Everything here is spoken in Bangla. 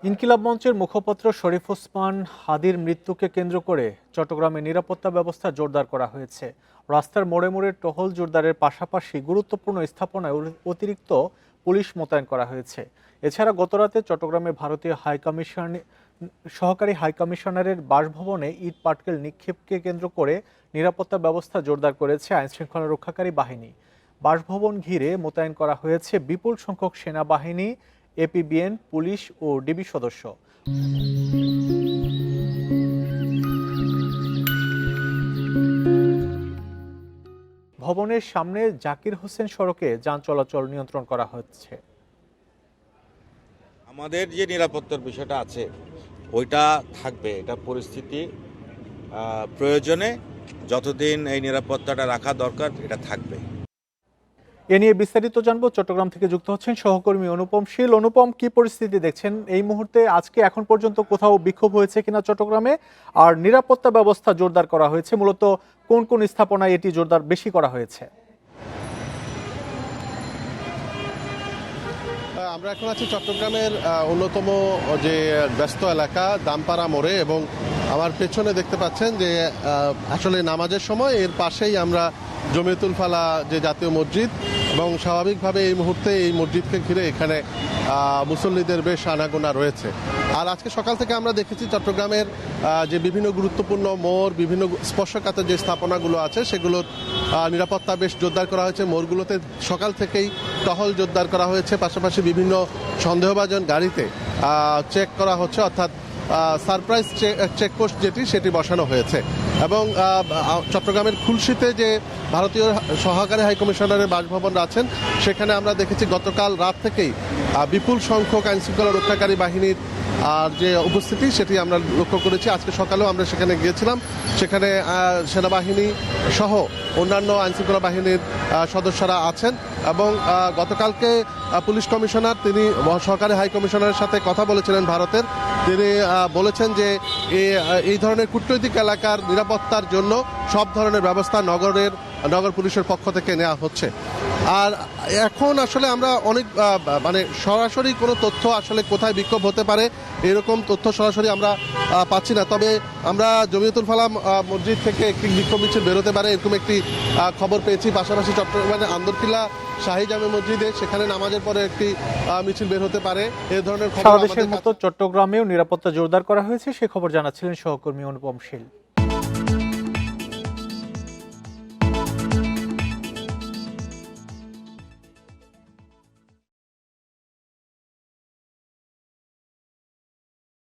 ইনকিলাব মঞ্চের মুখপাত্র শরীফ ওসমান হাদির মৃত্যুকে কেন্দ্র করে চট্টগ্রামে নিরাপত্তা ব্যবস্থা জোরদার করা হয়েছে। রাস্তার মোড়ে মোড়ে টহল জোরদারের পাশাপাশি গুরুত্বপূর্ণ স্থাপনায় অতিরিক্ত পুলিশ মোতায়েন করা হয়েছে। এছাড়া গতরাতে চট্টগ্রামে ভারতীয় সহকারী হাইকমিশনারের বাসভবনে ইট পাটকেল নিক্ষেপকে কেন্দ্র করে নিরাপত্তা ব্যবস্থা জোরদার করেছে আইনশৃঙ্খলা রক্ষাকারী বাহিনী। বাসভবন ঘিরে মোতায়েন করা হয়েছে বিপুল সংখ্যক সেনাবাহিনী, এপিবিএন, পুলিশ ও ডিবি সদস্য। ভবনের সামনে জাকির হোসেন সড়কে যান চলাচল নিয়ন্ত্রণ করা হচ্ছে। আমাদের যে নিরাপত্তার বিষয়টা আছে ওইটা থাকবে, এটা পরিস্থিতি প্রয়োজনে যতদিন এই নিরাপত্তাটা রাখা দরকার এটা থাকবে। এ নিয়ে বিস্তারিত জানবো, চট্টগ্রাম থেকে যুক্ত হচ্ছেন সহকর্মী অনুপম শীল। অনুপম, কি পরিস্থিতি দেখছেন এই মুহূর্তে? আজকে এখন পর্যন্ত কোথাও বিক্ষোভ হয়েছে কিনা চট্টগ্রামে? আর নিরাপত্তা ব্যবস্থা জোরদার করা হয়েছে মূলত কোন কোন স্থাপনায় এটি জোরদার বেশি করা হয়েছে? আমরা এখন আছি চট্টগ্রামের অন্যতম যে ব্যস্ত এলাকা দামপাড়া মোড়ে, এবং আমার পেছনে দেখতে পাচ্ছেন যে আসলে নামাজের সময় এর পাশেই আমরা জমিয়তুল ফালা যে জাতীয় মসজিদ, এবং স্বাভাবিকভাবে এই মুহূর্তে এই মসজিদকে ঘিরে এখানে মুসল্লিদের বেশ আনাগোনা রয়েছে। আর আজকে সকাল থেকে আমরা দেখেছি চট্টগ্রামের যে বিভিন্ন গুরুত্বপূর্ণ মোড়, বিভিন্ন স্পর্শকাতর যে স্থাপনাগুলো আছে সেগুলোর নিরাপত্তা বেশ জোরদার করা হয়েছে। মোড়গুলোতে সকাল থেকেই টহল জোরদার করা হয়েছে, পাশাপাশি বিভিন্ন সন্দেহভাজন গাড়িতে চেক করা হচ্ছে, অর্থাৎ সারপ্রাইজ চেকপোস্ট সেটি বসানো হয়েছে। এবং চট্টগ্রামের খুলশীতে যে ভারতীয় সহকারী হাইকমিশনারের বাসভবন আছেন সেখানে আমরা দেখেছি গতকাল রাত থেকেই বিপুল সংখ্যক আইনশৃঙ্খলা রক্ষাকারী বাহিনীর আর যে উপস্থিতি সেটি আমরা লক্ষ্য করেছি। আজকে সকালেও আমরা সেখানে গিয়েছিলাম, সেখানে সেনাবাহিনী সহ অন্যান্য আইনশৃঙ্খলা বাহিনীর সদস্যরা আছেন। এবং গতকালকে পুলিশ কমিশনার তিনি সহকারী হাই কমিশনারের সাথে কথা বলেছিলেন ভারতের। তিনি বলেছেন যে এই ধরনের কূটনৈতিক এলাকার নিরাপত্তার জন্য সব ধরনের ব্যবস্থা নগর পুলিশের পক্ষ থেকে নেওয়া হচ্ছে। আর এখন আসলে আমরা অনেক সরাসরি কোনো তথ্য আসলে কোথায় বিক্ষোভ হতে পারে এরকম তথ্য সরাসরি আমরা পাচ্ছি না। তবে আমরা জমিয়তুল ফালা মসজিদ থেকে একটি বিক্ষোভ মিছিল বেরোতে পারে এরকম একটি খবর পেয়েছি। পাশাপাশি চট্টগ্রামের আন্দরকিল্লা শাহী জামে মসজিদে সেখানে নামাজের পরে একটি মিছিল বের হতে পারে। এই ধরনের সারা দেশের মতো চট্টগ্রামেও নিরাপত্তা জোরদার করা হয়েছে, সে খবর জানাচ্ছিলেন সহকর্মী অনুপম শীল।